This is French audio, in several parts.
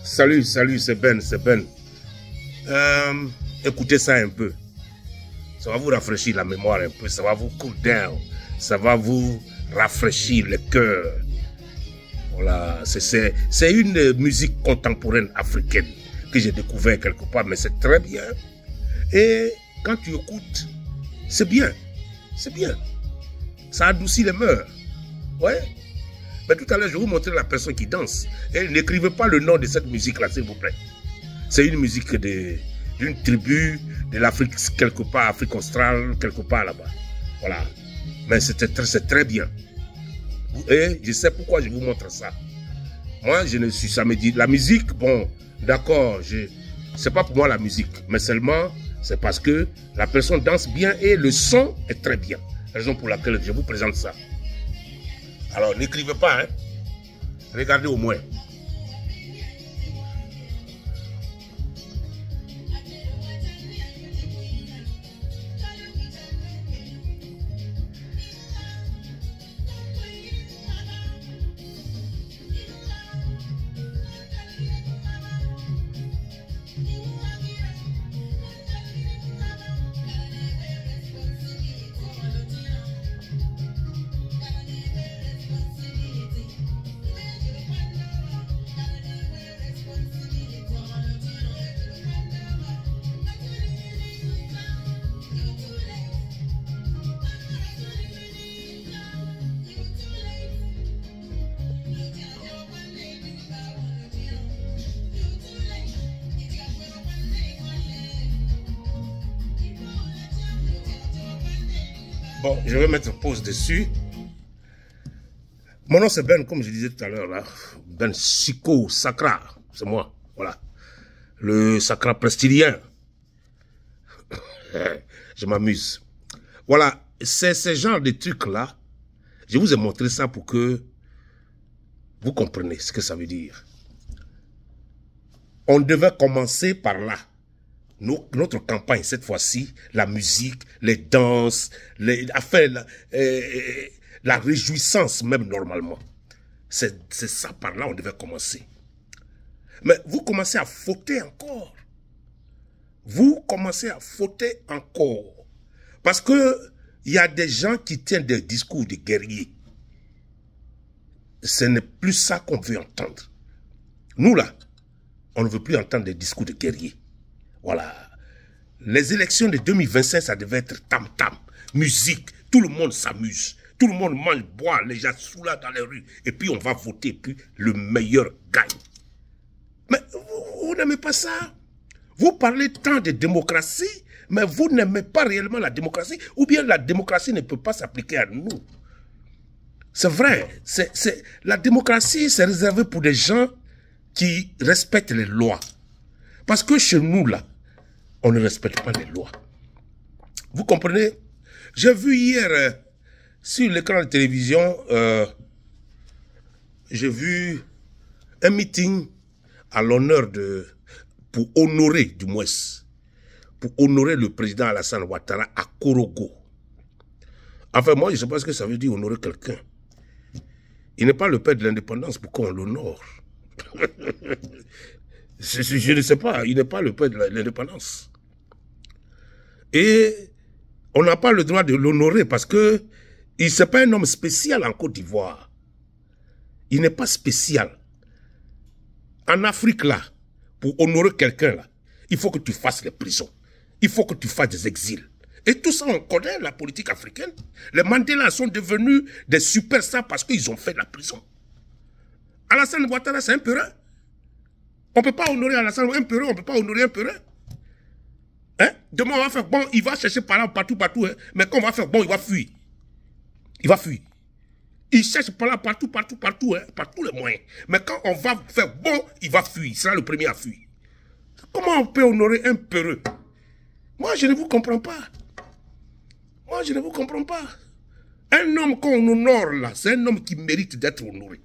Salut, c'est Ben, écoutez ça un peu. Ça va vous rafraîchir la mémoire un peu, ça va vous cool down, ça va vous rafraîchir le cœur. Voilà, c'est une musique contemporaine africaine que j'ai découvert quelque part, mais c'est très bien. Et quand tu écoutes, c'est bien. Ça adoucit les mœurs. Ouais. Mais tout à l'heure, je vais vous montrer la personne qui danse. Et n'écrivez pas le nom de cette musique-là, s'il vous plaît. C'est une musique d'une tribu de l'Afrique, quelque part, Afrique australe, quelque part là-bas. Voilà. Mais c'est très bien. Et je sais pourquoi je vous montre ça. Moi, je ne suis jamais dit. La musique, bon, d'accord, c'est pas pour moi la musique. Mais seulement, c'est parce que la personne danse bien et le son est très bien. Raison pour laquelle je vous présente ça. Alors, n'écrivez pas, hein. Regardez au moins. Bon, je vais mettre pause dessus. Mon nom c'est Ben, comme je disais tout à l'heure là. Ben Siko Sakra, c'est moi, voilà. Le Sakra prestilien. Je m'amuse. Voilà, c'est ce genre de trucs là. Je vous ai montré ça pour que vous compreniez ce que ça veut dire. On devait commencer par là. Notre campagne, cette fois-ci, la musique, les danses, la réjouissance même normalement. C'est ça par là on devait commencer. Mais vous commencez à fauter encore. Vous commencez à fauter encore. Parce que il y a des gens qui tiennent des discours de guerriers. Ce n'est plus ça qu'on veut entendre. Nous là, on ne veut plus entendre des discours de guerriers. Voilà. Les élections de 2025, ça devait être tam-tam, musique, tout le monde s'amuse, tout le monde mange, boit, les gens sont là dans les rues, et puis on va voter, puis le meilleur gagne. Mais vous n'aimez pas ça? Vous parlez tant de démocratie, mais vous n'aimez pas réellement la démocratie, ou bien la démocratie ne peut pas s'appliquer à nous. C'est vrai, la démocratie, c'est réservé pour des gens qui respectent les lois. Parce que chez nous, là, on ne respecte pas les lois. Vous comprenez? J'ai vu hier, sur l'écran de télévision, j'ai vu un meeting à l'honneur pour honorer, du moins, pour honorer le président Alassane Ouattara à Korogo. Enfin, moi, je ne sais pas ce que ça veut dire honorer quelqu'un. Il n'est pas le père de l'indépendance, pourquoi on l'honore? Je ne sais pas, il n'est pas le père de l'indépendance. Et on n'a pas le droit de l'honorer parce que il n'est pas un homme spécial en Côte d'Ivoire. Il n'est pas spécial. En Afrique, là, pour honorer quelqu'un, là, il faut que tu fasses les prisons. Il faut que tu fasses des exils. Et tout ça, on connaît la politique africaine. Les Mandela sont devenus des superstars parce qu'ils ont fait la prison. Alassane Ouattara, c'est un peureux. On ne peut pas honorer Alassane, un peureux, on ne peut pas honorer un peureux. Hein? Demain, on va faire bon, il va chercher par là, partout, hein. Mais quand on va faire bon, il va fuir. Il va fuir. Il cherche par là, partout, hein, par tous les moyens. Mais quand on va faire bon, il va fuir. Il sera le premier à fuir. Comment on peut honorer un peureux? Moi, je ne vous comprends pas. Moi, je ne vous comprends pas. Un homme qu'on honore là, c'est un homme qui mérite d'être honoré.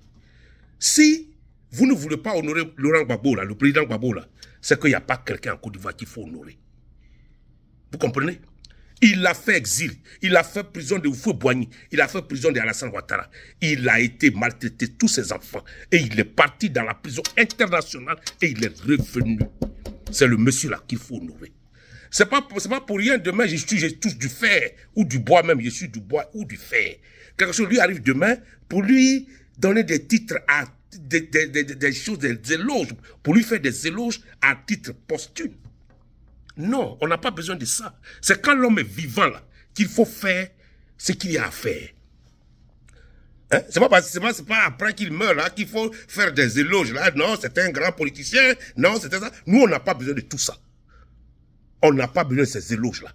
Si vous ne voulez pas honorer Laurent Gbagbo, là, le président Gbagbo, là, c'est qu'il n'y a pas quelqu'un en Côte d'Ivoire qu'il faut honorer. Vous comprenez? Il a fait exil, il a fait prison de Houphouët-Boigny, il a fait prison d'Alassane Ouattara. Il a été maltraité, tous ses enfants. Et il est parti dans la prison internationale et il est revenu. C'est le monsieur là qu'il faut honorer. C'est pas pour rien, demain je touche du fer, ou du bois même, je suis du bois ou du fer. Quelque chose lui arrive demain, pour lui donner des titres à des choses, des éloges, pour lui faire des éloges à titre posthume. Non, on n'a pas besoin de ça. C'est quand l'homme est vivant là qu'il faut faire ce qu'il y a à faire. Hein? C'est pas après qu'il meurt là qu'il faut faire des éloges là. Non, c'est un grand politicien. Non, c'était ça. Nous, on n'a pas besoin de tout ça. On n'a pas besoin de ces éloges là.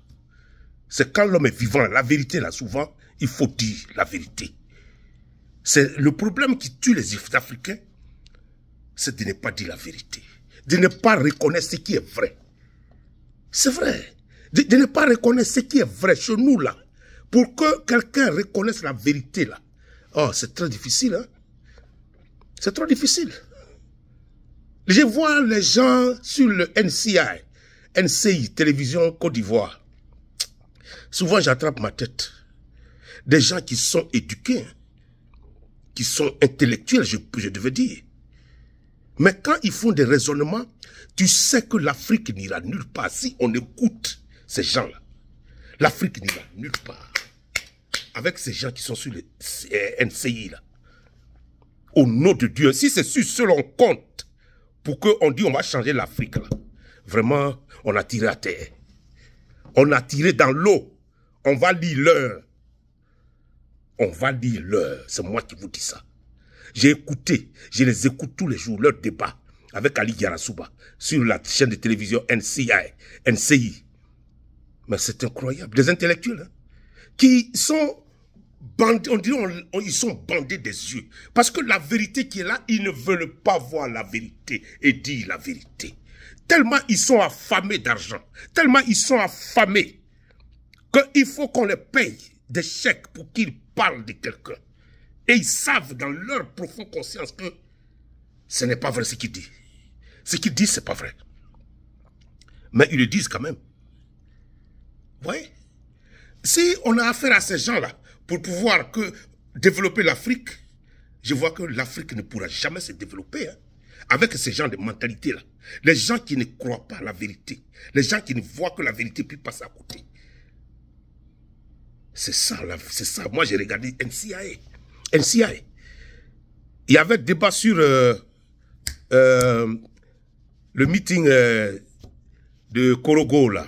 C'est quand l'homme est vivant, la vérité là, souvent, il faut dire la vérité. C'est le problème qui tue les Africains, c'est de ne pas dire la vérité. De ne pas reconnaître ce qui est vrai. C'est vrai. De ne pas reconnaître ce qui est vrai chez nous, là. Pour que quelqu'un reconnaisse la vérité, là. Oh, c'est très difficile, hein. C'est trop difficile. Je vois les gens sur le NCI, Télévision Côte d'Ivoire. Souvent, j'attrape ma tête. Des gens qui sont éduqués, hein, qui sont intellectuels, je devais dire. Mais quand ils font des raisonnements, tu sais que l'Afrique n'ira nulle part si on écoute ces gens-là. L'Afrique n'ira nulle part. Avec ces gens qui sont sur le NCI, là. Au nom de Dieu, si c'est sur ce l'on compte, pour qu'on dise on va changer l'Afrique, là, vraiment, on a tiré à terre. On a tiré dans l'eau. On va lire l'heure. On va lire l'heure. C'est moi qui vous dis ça. J'ai écouté, je les écoute tous les jours, leur débat avec Ali Yarasuba sur la chaîne de télévision NCI. Mais c'est incroyable. Des intellectuels hein, qui sont bandés, on dirait ils sont bandés des yeux. Parce que la vérité qui est là, ils ne veulent pas voir la vérité et dire la vérité. Tellement ils sont affamés d'argent, tellement ils sont affamés qu'il faut qu'on les paye des chèques pour qu'ils parlent de quelqu'un. Et ils savent dans leur profonde conscience que ce n'est pas vrai ce qu'ils disent. Ce qu'ils disent, ce n'est pas vrai. Mais ils le disent quand même. Vous voyez? Si on a affaire à ces gens-là pour pouvoir développer l'Afrique, je vois que l'Afrique ne pourra jamais se développer. Hein, avec ces gens de mentalité-là. Les gens qui ne croient pas à la vérité. Les gens qui ne voient que la vérité puis passent à côté. C'est ça, c'est ça. Moi, j'ai regardé NCI. Il y avait débat sur le meeting de Korogo, là,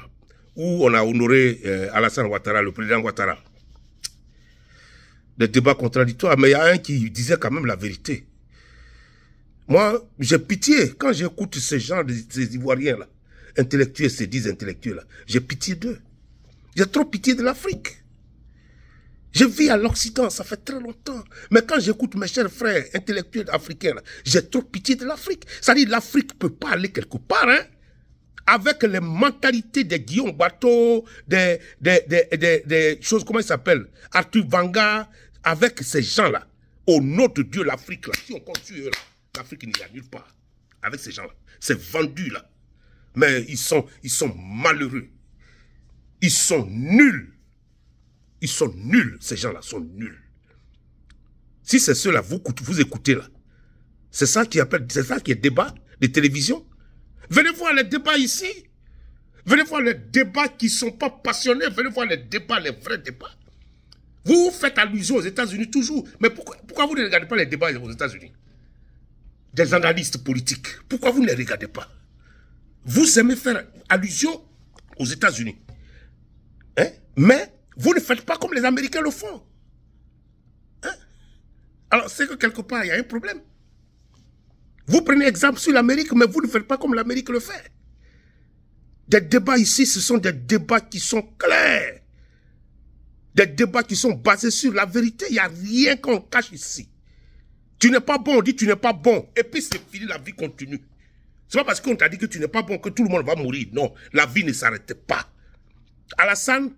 où on a honoré Alassane Ouattara, le président Ouattara. Des débats contradictoires, mais il y a un qui disait quand même la vérité. Moi, j'ai pitié quand j'écoute ces gens, ces Ivoiriens-là, intellectuels, ces 10 intellectuels-là, j'ai pitié d'eux. J'ai trop pitié de l'Afrique. Je vis à l'Occident, ça fait très longtemps. Mais quand j'écoute mes chers frères intellectuels africains, j'ai trop pitié de l'Afrique. C'est-à-dire l'Afrique ne peut pas aller quelque part, hein, avec les mentalités des Guillaume Bateau, des choses, comment ils s'appellent, Arthur Vanga, avec ces gens-là. Au nom de Dieu, l'Afrique, là, si on continue, l'Afrique n'ira nulle part. Avec ces gens-là. C'est vendu, là. Mais ils sont malheureux. Ils sont nuls. Ils sont nuls, ces gens-là sont nuls. Si c'est ceux-là, vous écoutez là, c'est ça qui est débat de télévision. Venez voir les débats ici. Venez voir les débats qui ne sont pas passionnés. Venez voir les débats, les vrais débats. Vous faites allusion aux États-Unis toujours. Mais pourquoi vous ne regardez pas les débats aux États-Unis? Des analystes politiques. Pourquoi vous ne les regardez pas? Vous aimez faire allusion aux États-Unis. Hein? Mais vous ne faites pas comme les Américains le font. Hein? Alors, c'est que quelque part, il y a un problème. Vous prenez exemple sur l'Amérique, mais vous ne faites pas comme l'Amérique le fait. Des débats ici, ce sont des débats qui sont clairs. Des débats qui sont basés sur la vérité. Il n'y a rien qu'on cache ici. Tu n'es pas bon, on dit tu n'es pas bon. Et puis c'est fini, la vie continue. C'est pas parce qu'on t'a dit que tu n'es pas bon que tout le monde va mourir. Non, la vie ne s'arrête pas. Alassane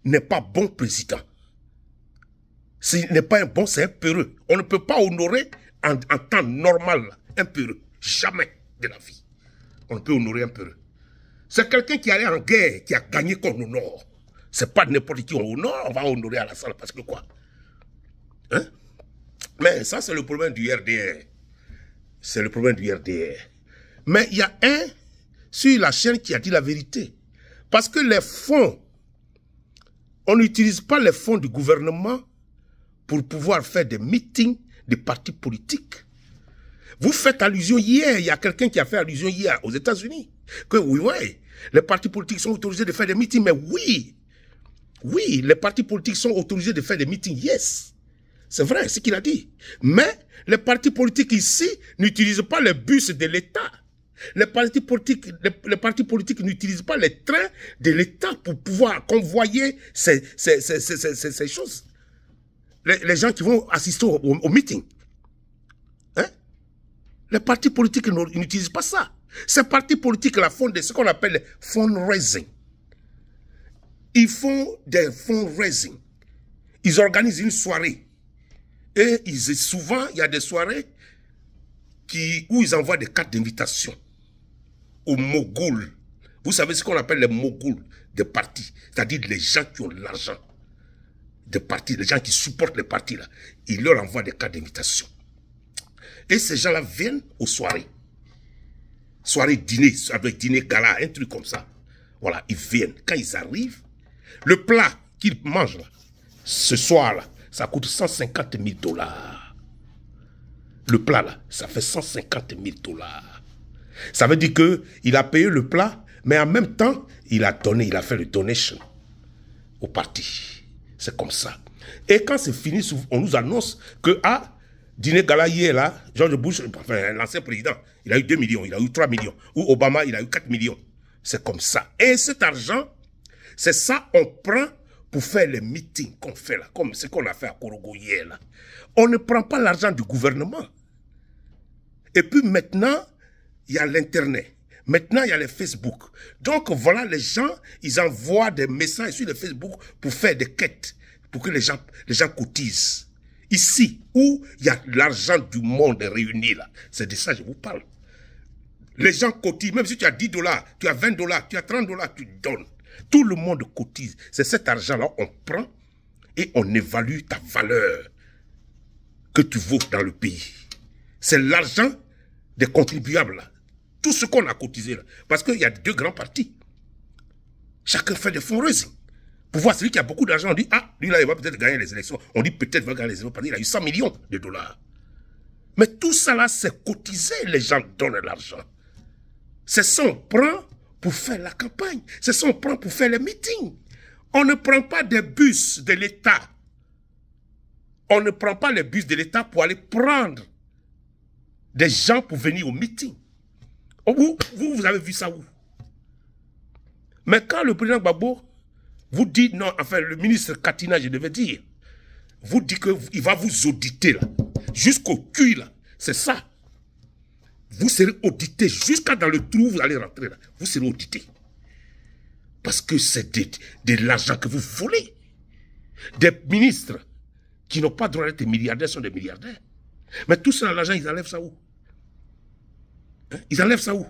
n'est pas bon président. S'il n'est pas un bon, c'est un peureux. On ne peut pas honorer en temps normal un peureux. Jamais de la vie. On ne peut honorer un peureux. C'est quelqu'un qui allait en guerre, qui a gagné qu'on honore. C'est pas n'importe qui on honore, on va honorer Alassane parce que quoi? Hein? Mais ça, c'est le problème du RDR. C'est le problème du RDR. Mais il y a un sur la chaîne qui a dit la vérité. Parce que les fonds, on n'utilise pas les fonds du gouvernement pour pouvoir faire des meetings des partis politiques. Vous faites allusion hier, il y a quelqu'un qui a fait allusion hier aux États-Unis, que oui, les partis politiques sont autorisés de faire des meetings, mais oui, les partis politiques sont autorisés de faire des meetings, yes. C'est vrai, c'est ce qu'il a dit. Mais les partis politiques ici n'utilisent pas les bus de l'État. Les partis politiques n'utilisent pas les trains de l'État pour pouvoir convoyer ces choses. Les gens qui vont assister au meeting. Hein? Les partis politiques n'utilisent pas ça. Ces partis politiques-là font ce qu'on appelle le fundraising. Ils font des fundraising. Ils organisent une soirée. Et souvent, il y a des soirées où ils envoient des cartes d'invitation aux moguls. Vous savez ce qu'on appelle les moguls des partis, c'est-à-dire les gens qui ont l'argent des partis, les gens qui supportent les partis là. Ils leur envoient des cartes d'invitation. Et ces gens-là viennent aux soirées. Soirée dîner, avec dîner gala, un truc comme ça. Voilà, ils viennent. Quand ils arrivent, le plat qu'ils mangent là, ce soir-là, ça coûte 150 000 $. Le plat là, ça fait 150 000 $. Ça veut dire qu'il a payé le plat, mais en même temps, il a fait le donation au parti. C'est comme ça. Et quand c'est fini, on nous annonce que, dîner gala hier là, George Bush, enfin, l'ancien président, il a eu 2 millions, il a eu 3 millions. Ou Obama, il a eu 4 millions. C'est comme ça. Et cet argent, c'est ça, on prend pour faire les meetings qu'on fait là, comme ce qu'on a fait à Korogo hier là. On ne prend pas l'argent du gouvernement. Et puis maintenant, il y a l'Internet. Maintenant, il y a les Facebook. Donc voilà, les gens, ils envoient des messages sur le Facebook pour faire des quêtes, pour que les gens cotisent. Ici, où il y a l'argent du monde réuni là, c'est de ça que je vous parle. Les gens cotisent, même si tu as 10 $, tu as 20 $, tu as 30 $, tu donnes. Tout le monde cotise. C'est cet argent-là, on prend et on évalue ta valeur que tu vaux dans le pays. C'est l'argent des contribuables là. Tout ce qu'on a cotisé là. Parce qu'il y a 2 grands partis. Chacun fait des fundraising. Pour voir celui qui a beaucoup d'argent, on dit, lui là, il va peut-être gagner les élections. On dit peut-être qu'il va gagner les élections parce qu'il a eu 100 millions de $. Mais tout ça là, c'est cotisé. Les gens donnent l'argent. C'est ça, on prend pour faire la campagne. C'est ça, on prend pour faire les meetings. On ne prend pas des bus de l'État. On ne prend pas les bus de l'État pour aller prendre des gens pour venir au meeting. Vous avez vu ça où? Mais quand le président Gbagbo vous dit, non, enfin le ministre Katina, je devais dire, vous dit qu'il va vous auditer là, jusqu'au cul là, c'est ça. Vous serez audité jusqu'à dans le trou, vous allez rentrer là, vous serez audité. Parce que c'est de l'argent que vous volez. Des ministres qui n'ont pas droit d'être milliardaires sont des milliardaires. Mais tout ça, l'argent, ils enlèvent ça où? Hein? Ils enlèvent ça où?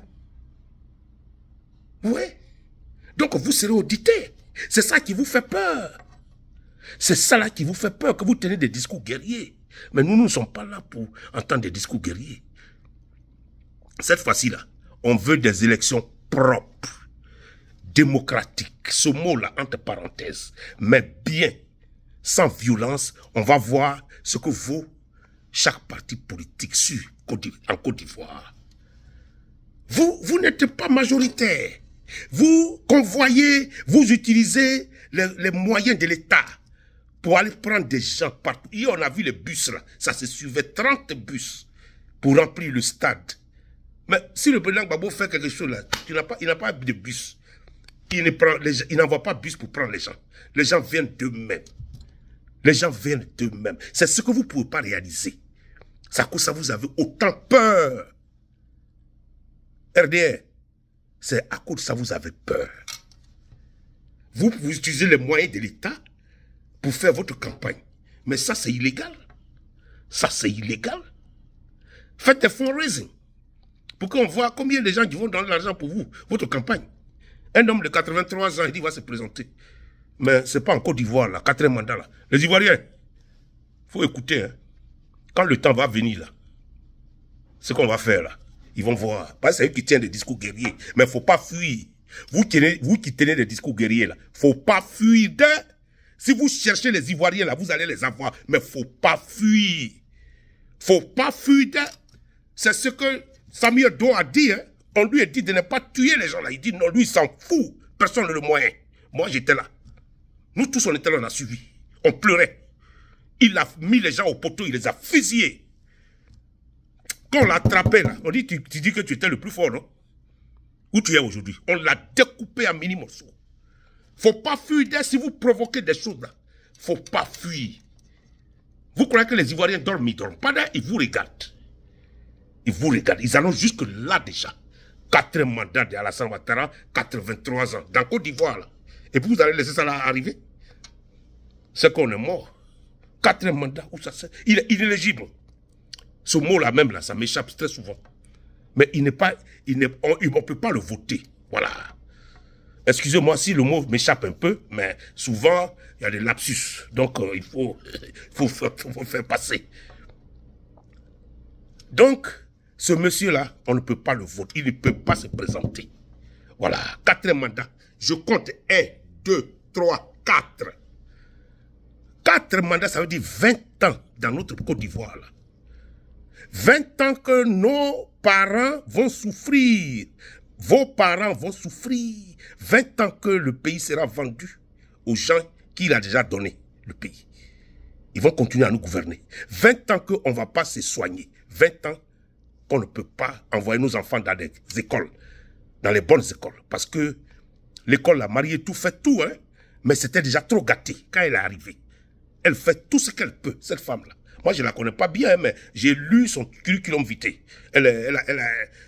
Oui. Donc vous serez audité. C'est ça qui vous fait peur. C'est ça là qui vous fait peur, que vous tenez des discours guerriers. Mais nous ne sommes pas là pour entendre des discours guerriers. Cette fois-ci là, on veut des élections propres, démocratiques. Ce mot-là, entre parenthèses, mais bien, sans violence, on va voir ce que vaut chaque parti politique en Côte d'Ivoire. Vous n'êtes pas majoritaire. Vous convoyez, vous utilisez les moyens de l'État pour aller prendre des gens partout. Hier, on a vu les bus là, ça se suivait 30 bus pour remplir le stade. Mais si le président Gbagbo fait quelque chose là, il n'a pas de bus. Il n'envoie pas de bus pour prendre les gens. Les gens viennent d'eux-mêmes. Les gens viennent d'eux-mêmes. C'est ce que vous ne pouvez pas réaliser. C'est à cause ça vous avez autant peur. RDR, c'est à cause de ça vous avez peur. Vous utilisez les moyens de l'État pour faire votre campagne. Mais ça, c'est illégal. Ça, c'est illégal. Faites des fundraising pour qu'on voit combien de gens qui vont donner l'argent pour vous, votre campagne. Un homme de 83 ans, il dit, il va se présenter. Mais ce n'est pas en Côte d'Ivoire, là, 4e mandat, là. Les Ivoiriens, il faut écouter, hein. Quand le temps va venir, là, ce qu'on va faire, là, ils vont voir. Parce que c'est eux qui tiennent des discours guerriers. Mais il ne faut pas fuir. Vous qui tenez des discours guerriers, là, il ne faut pas fuir. Si vous cherchez les Ivoiriens, là, vous allez les avoir. Mais il ne faut pas fuir. Il ne faut pas fuir. C'est ce que Samuel Doe a dit. Hein. On lui a dit de ne pas tuer les gens, là. Il dit non, lui, il s'en fout. Personne n'a le moyen. Moi, j'étais là. Nous tous, on était là, on a suivi. On pleurait. Il a mis les gens au poteau, il les a fusillés. Quand on l'a attrapé, là, on dit, tu dis que tu étais le plus fort, non? Où tu es aujourd'hui? On l'a découpé en mini morceaux. Faut pas fuir si vous provoquez des choses, là. Faut pas fuir. Vous croyez que les Ivoiriens dorment, ils dorment pas là, ils vous regardent. Ils vous regardent. Ils allons jusque là déjà. 4 mandats d'Alassane Ouattara, 83 ans, dans Côte d'Ivoire, là. Et puis vous allez laisser ça là arriver? C'est qu'on est mort. 4 mandats, où ça c'est? Il est inéligible. Ce mot-là même, là, ça m'échappe très souvent. Mais on ne peut pas le voter. Voilà. Excusez-moi si le mot m'échappe un peu, mais souvent, il y a des lapsus. Donc, il faut faire passer. Donc, ce monsieur-là, on ne peut pas le voter. Il ne peut pas se présenter. Voilà. 4 mandats. Je compte 1, 2, 3, 4. 4 mandats, ça veut dire 20 ans dans notre Côte d'Ivoire. 20 ans que nos parents vont souffrir. Vos parents vont souffrir. 20 ans que le pays sera vendu aux gens qu'il a déjà donné, le pays. Ils vont continuer à nous gouverner. 20 ans qu'on ne va pas se soigner. 20 ans qu'on ne peut pas envoyer nos enfants dans des écoles, dans les bonnes écoles. Parce que l'école a marié tout, fait tout, hein. Mais c'était déjà trop gâté quand elle est arrivée. Elle fait tout ce qu'elle peut, cette femme-là. Moi, je ne la connais pas bien, mais j'ai lu son curriculum vitae.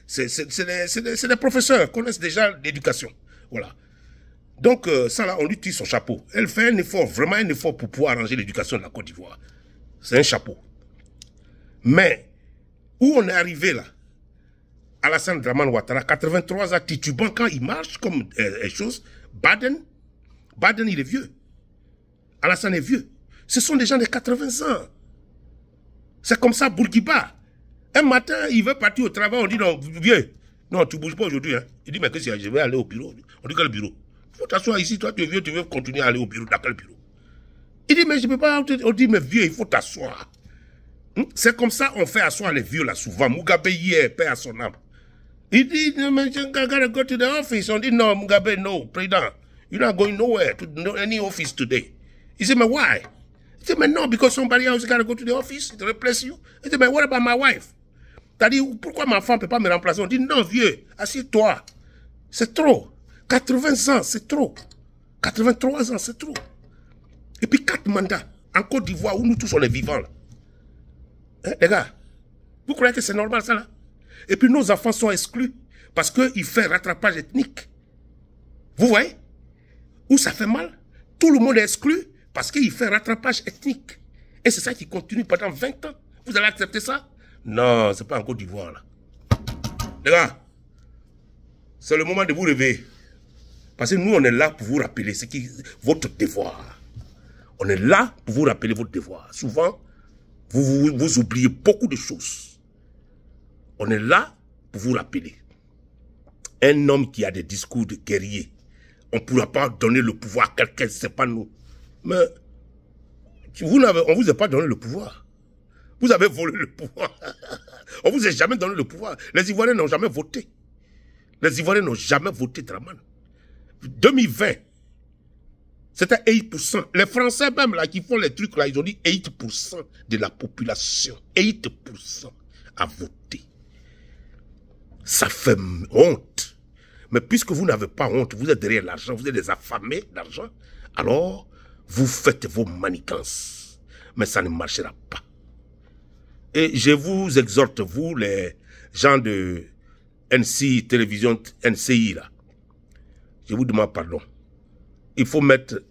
C'est des professeurs qui connaissent déjà l'éducation. Voilà. Donc, ça là, on lui tire son chapeau. Elle fait un effort, vraiment un effort pour pouvoir arranger l'éducation de la Côte d'Ivoire. C'est un chapeau. Mais, où on est arrivé là, Alassane Dramane Ouattara, 83 ans, titubant quand il marche comme chose. Baden, il est vieux. Alassane est vieux. Ce sont des gens de 80 ans. C'est comme ça, Bourguiba. Un matin, il veut partir au travail, on dit non, vieux. Non, tu ne bouges pas aujourd'hui. Hein. Il dit, mais qu'est-ce que je vais aller au bureau. On dit, quel bureau? Il faut t'asseoir ici, toi tu es vieux, tu veux continuer à aller au bureau. Dans quel bureau? Il dit, mais je ne peux pas. On dit, mais vieux, il faut t'asseoir. C'est comme ça on fait asseoir les vieux là souvent. Mugabe hier, paix à son âme. Il dit, mais I gotta go to the office. On dit, non, Mugabe, no, président. You're not going nowhere to any office today. He said, but why? He said, but no, because somebody else got to go to the office to replace you. He said, but what about my wife? T'as dit, pourquoi ma femme ne peut pas me remplacer? On dit, non, vieux, assieds-toi. C'est trop. 80 ans, c'est trop. 83 ans, c'est trop. Et puis 4 mandats en Côte d'Ivoire où nous tous on est vivants. Là. Hein, les gars, vous croyez que c'est normal ça là? Et puis nos enfants sont exclus parce qu'il fait rattrapage ethnique. Vous voyez? Où ça fait mal? Tout le monde est exclu parce qu'il fait rattrapage ethnique. Et c'est ça qui continue pendant 20 ans. Vous allez accepter ça? Non, c'est pas en Côte d'Ivoire là. Les gars, c'est le moment de vous réveiller. Parce que nous, on est là pour vous rappeler ce qui est votre devoir. On est là pour vous rappeler votre devoir. Souvent, vous oubliez beaucoup de choses. On est là pour vous rappeler. Un homme qui a des discours de guerrier, on ne pourra pas donner le pouvoir à quelqu'un, ce n'est pas nous. Mais on ne vous a pas donné le pouvoir. Vous avez volé le pouvoir. On ne vous a jamais donné le pouvoir. Les Ivoiriens n'ont jamais voté. Les Ivoiriens n'ont jamais voté Dramane. 2020, c'était 8%. Les Français même là qui font les trucs là, ils ont dit 8% de la population. 8% a voté. Ça fait honte. Mais puisque vous n'avez pas honte, vous êtes derrière l'argent, vous êtes des affamés d'argent, alors vous faites vos manigances. Mais ça ne marchera pas. Et je vous exhorte, vous les gens de NCI, télévision NCI là, je vous demande pardon. Il faut mettre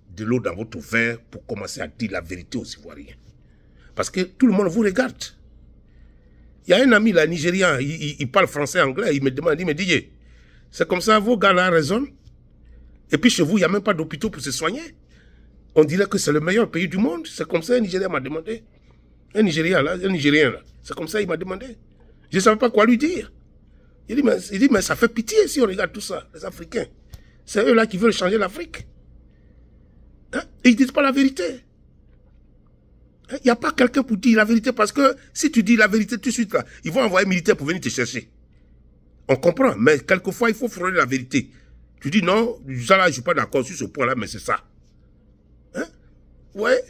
de l'eau dans votre verre pour commencer à dire la vérité aux Ivoiriens. Parce que tout le monde vous regarde. Il y a un ami là, Nigérian, il parle français, anglais, il me demande, il me dit, c'est comme ça, vos gars là raisonnent. Et puis chez vous, il n'y a même pas d'hôpitaux pour se soigner. On dirait que c'est le meilleur pays du monde. C'est comme ça, un Nigérien m'a demandé. Un Nigérien, là. C'est comme ça, il m'a demandé. Je ne savais pas quoi lui dire. Il dit, mais ça fait pitié si on regarde tout ça, les Africains. C'est eux là qui veulent changer l'Afrique. Hein? Et ils ne disent pas la vérité. Il n'y a pas quelqu'un pour dire la vérité, parce que si tu dis la vérité tout de suite, là, ils vont envoyer un militaire pour venir te chercher. On comprend, mais quelquefois, il faut frôler la vérité. Tu dis non, ça là, je ne suis pas d'accord sur ce point-là, mais c'est ça. Hein? Ouais.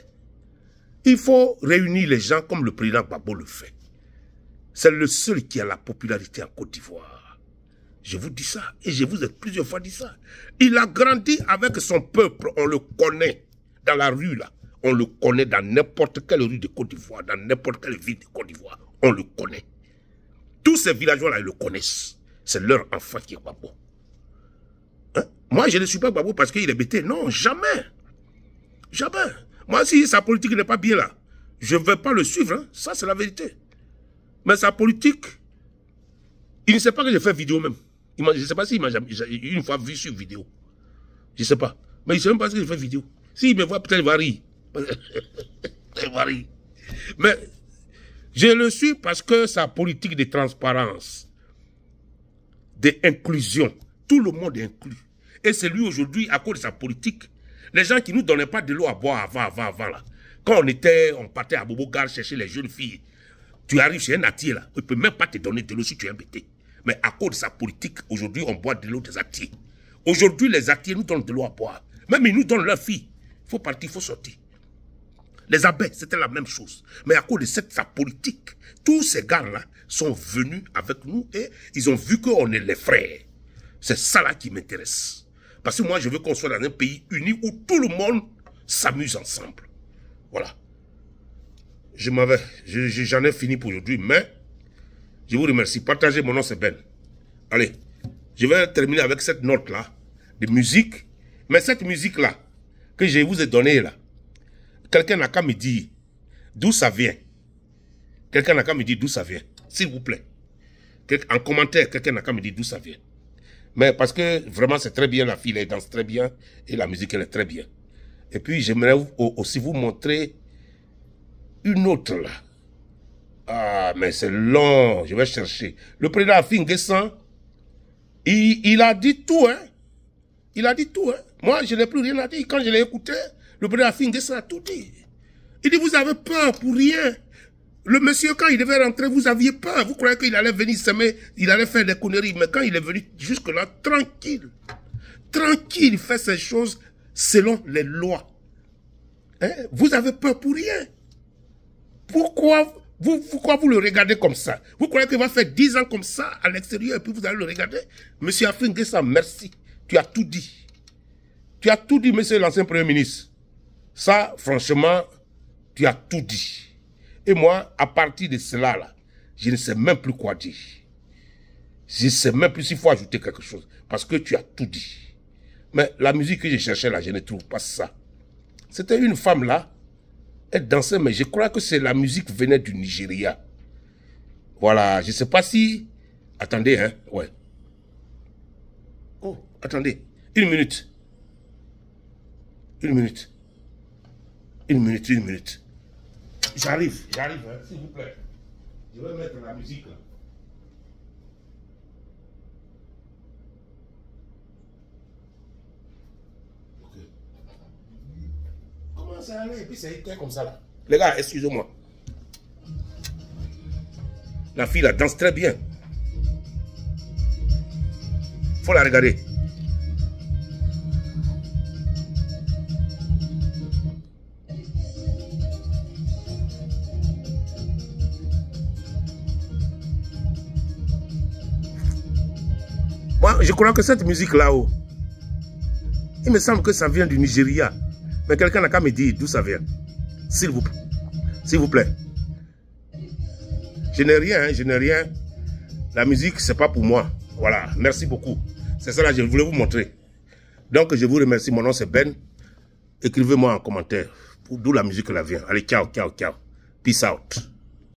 Il faut réunir les gens comme le président Gbagbo le fait. C'est le seul qui a la popularité en Côte d'Ivoire. Je vous dis ça, et je vous ai plusieurs fois dit ça. Il a grandi avec son peuple, on le connaît dans la rue là. On le connaît dans n'importe quelle rue de Côte d'Ivoire, dans n'importe quelle ville de Côte d'Ivoire. On le connaît. Tous ces villageois-là, ils le connaissent. C'est leur enfant qui est Gbagbo. Hein? Moi, je ne suis pas Gbagbo parce qu'il est bêté. Non, jamais. Jamais. Moi, si sa politique n'est pas bien là, je ne vais pas le suivre. Hein? Ça, c'est la vérité. Mais sa politique, il ne sait pas que j'ai fait vidéo même. Je ne sais pas s'il m'a une fois vu sur vidéo. Je ne sais pas. Mais il ne sait même pas que j'ai fait vidéo. S'il me voit, peut-être il va rire. Il va rire. Mais je le suis parce que sa politique de transparence, d'inclusion, tout le monde est inclus. Et c'est lui aujourd'hui, à cause de sa politique, les gens qui ne nous donnaient pas de l'eau à boire avant là. Quand on partait à Bobo-Gare chercher les jeunes filles, tu arrives chez un atier là, il ne peut même pas te donner de l'eau si tu es embêté. Mais à cause de sa politique, aujourd'hui, on boit de l'eau des atiers. Aujourd'hui, les atiers nous donnent de l'eau à boire. Même ils nous donnent leurs filles. Il faut partir, il faut sortir. Les abeilles, c'était la même chose. Mais à cause de sa politique, tous ces gars-là sont venus avec nous et ils ont vu qu'on est les frères. C'est ça là qui m'intéresse. Parce que moi, je veux qu'on soit dans un pays uni où tout le monde s'amuse ensemble. Voilà. J'en ai fini pour aujourd'hui, mais je vous remercie. Partagez, mon nom c'est Ben. Allez, je vais terminer avec cette note-là de musique. Mais cette musique-là, que je vous ai donnée là, quelqu'un n'a qu'à me dire d'où ça vient. Quelqu'un n'a qu'à me dire d'où ça vient, s'il vous plaît. En commentaire, quelqu'un n'a qu'à me dire d'où ça vient. Mais parce que vraiment c'est très bien, la fille, elle danse très bien et la musique elle est très bien. Et puis j'aimerais aussi vous montrer une autre là. Ah, mais c'est long, je vais chercher. Le président Affi N'Guessan, il a dit tout, hein. Il a dit tout, hein. Moi, je n'ai plus rien à dire. Quand je l'ai écouté, le président Affi N'Guessan a tout dit. Il dit, vous avez peur pour rien. Le monsieur, quand il devait rentrer, vous aviez peur. Vous croyez qu'il allait venir semer, il allait faire des conneries. Mais quand il est venu jusque-là, tranquille. Tranquille, il fait ses choses selon les lois. Hein? Vous avez peur pour rien. Pourquoi vous le regardez comme ça? Vous croyez qu'il va faire 10 ans comme ça à l'extérieur et puis vous allez le regarder? Monsieur Affi N'Guessan, merci. Tu as tout dit. Tu as tout dit, monsieur l'ancien Premier ministre. Ça, franchement, tu as tout dit. Et moi, à partir de cela, là, je ne sais même plus quoi dire. Je ne sais même plus s'il faut ajouter quelque chose. Parce que tu as tout dit. Mais la musique que je cherchais là, je ne trouve pas ça. C'était une femme là. Elle dansait, mais je crois que c'est la musique venait du Nigeria. Voilà, je ne sais pas si... Attendez, hein, ouais. Oh, attendez, une minute. Une minute. Une minute. J'arrive, hein, s'il vous plaît. Je vais mettre la musique là. Ok. Comment ça allait? Et puis c'est éteint comme ça là. Les gars, excusez-moi. La fille là danse très bien. Faut la regarder. Moi, je crois que cette musique là-haut, il me semble que ça vient du Nigeria. Mais quelqu'un n'a qu'à me dire d'où ça vient. S'il vous plaît. Je n'ai rien, hein, je n'ai rien. La musique, c'est pas pour moi. Voilà, merci beaucoup. C'est ça là, je voulais vous montrer. Donc, je vous remercie. Mon nom, c'est Ben. Écrivez-moi en commentaire d'où la musique là vient. Allez, ciao. Peace out.